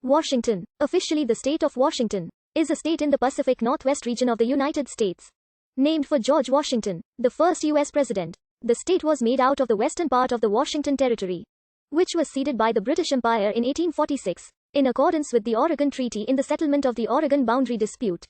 Washington, officially the state of Washington, is a state in the Pacific Northwest region of the United States. Named for George Washington, the first U.S. president, the state was made out of the western part of the Washington Territory, which was ceded by the British Empire in 1846, in accordance with the Oregon Treaty in the settlement of the Oregon boundary dispute.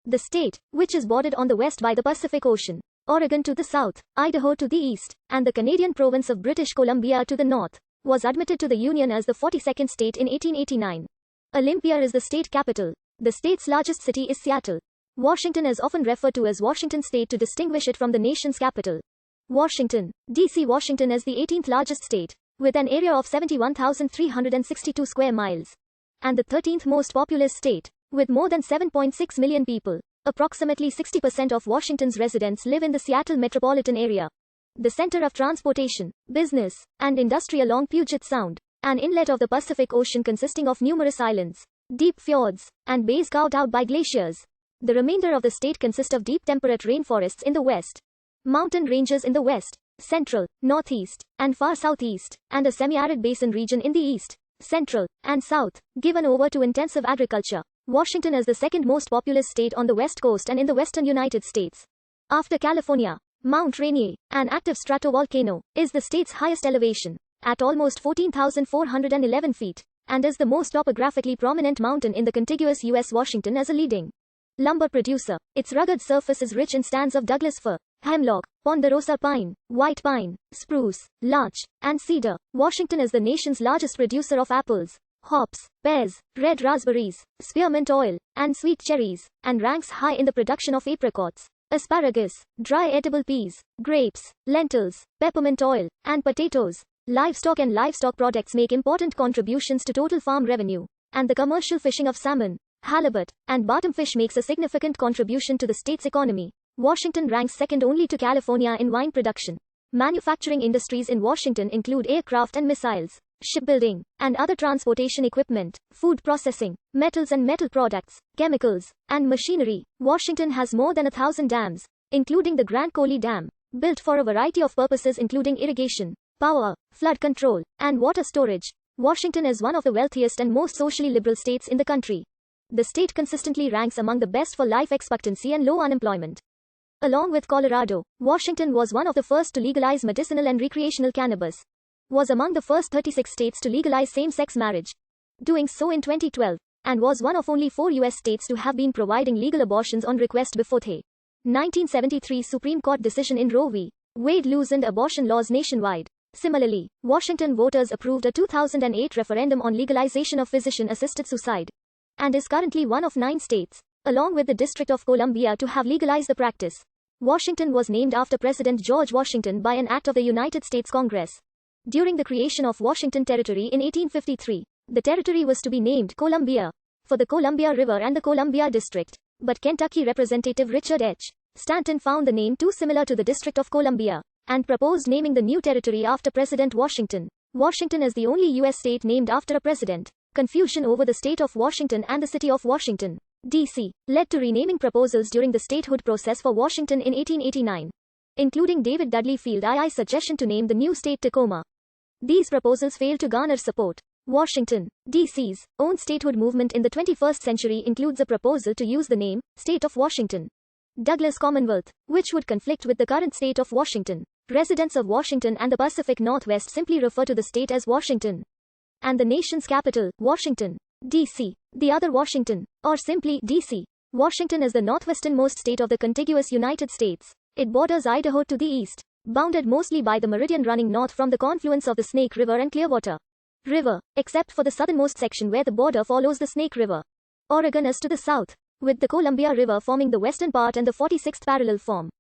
The state, which is bordered on the west by the Pacific Ocean, Oregon to the south, Idaho to the east, and the Canadian province of British Columbia to the north, was admitted to the Union as the 42nd state in 1889. Olympia is the state capital. The state's largest city is Seattle. Washington is often referred to as Washington State to distinguish it from the nation's capital, Washington, D.C. Washington is the 18th largest state, with an area of 71,362 square miles, and the 13th most populous state, with more than 7.6 million people. Approximately 60% of Washington's residents live in the Seattle metropolitan area, the center of transportation, business, and industry along Puget Sound, an inlet of the Pacific Ocean consisting of numerous islands, deep fjords, and bays carved out by glaciers. The remainder of the state consists of deep temperate rainforests in the west, mountain ranges in the west, central, northeast, and far southeast, and a semi-arid basin region in the east, central, and south, given over to intensive agriculture. Washington is the second most populous state on the west coast and in the western United States. After California, Mount Rainier, an active stratovolcano, is the state's highest elevation, at almost 14,411 feet, and is the most topographically prominent mountain in the contiguous U.S. Washington as a leading lumber producer. Its rugged surface is rich in stands of Douglas fir, hemlock, ponderosa pine, white pine, spruce, larch, and cedar. Washington is the nation's largest producer of apples, hops, pears, red raspberries, spearmint oil, and sweet cherries, and ranks high in the production of apricots, asparagus, dry edible peas, grapes, lentils, peppermint oil, and potatoes. Livestock and livestock products make important contributions to total farm revenue, and the commercial fishing of salmon, halibut, and bottom fish makes a significant contribution to the state's economy. Washington ranks second only to California in wine production. Manufacturing industries in Washington include aircraft and missiles, shipbuilding, and other transportation equipment, food processing, metals and metal products, chemicals, and machinery. Washington has more than 1,000 dams, including the Grand Coulee Dam, built for a variety of purposes including irrigation, power, flood control, and water storage. Washington is one of the wealthiest and most socially liberal states in the country. The state consistently ranks among the best for life expectancy and low unemployment. Along with Colorado, Washington was one of the first to legalize medicinal and recreational cannabis, was among the first 36 states to legalize same-sex marriage, doing so in 2012, and was one of only 4 U.S. states to have been providing legal abortions on request before the 1973 Supreme Court decision in Roe v. Wade loosened abortion laws nationwide. Similarly, Washington voters approved a 2008 referendum on legalization of physician-assisted suicide, and is currently one of 9 states, along with the District of Columbia, to have legalized the practice. Washington was named after President George Washington by an act of the United States Congress. During the creation of Washington Territory in 1853, the territory was to be named Columbia, for the Columbia River and the Columbia District, but Kentucky Representative Richard H. Stanton found the name too similar to the District of Columbia, and proposed naming the new territory after President Washington. Washington is the only U.S. state named after a president. Confusion over the state of Washington and the city of Washington, D.C., led to renaming proposals during the statehood process for Washington in 1889, including David Dudley Field II's suggestion to name the new state Tacoma. These proposals failed to garner support. Washington, D.C.'s own statehood movement in the 21st century includes a proposal to use the name, State of Washington, Douglas Commonwealth, which would conflict with the current state of Washington. Residents of Washington and the Pacific Northwest simply refer to the state as Washington, and the nation's capital, Washington, D.C., the other Washington, or simply D.C. Washington is the northwesternmost state of the contiguous United States. It borders Idaho to the east, bounded mostly by the meridian running north from the confluence of the Snake River and Clearwater River, except for the southernmost section where the border follows the Snake River. Oregon is to the south, with the Columbia River forming the western part and the 46th parallel form.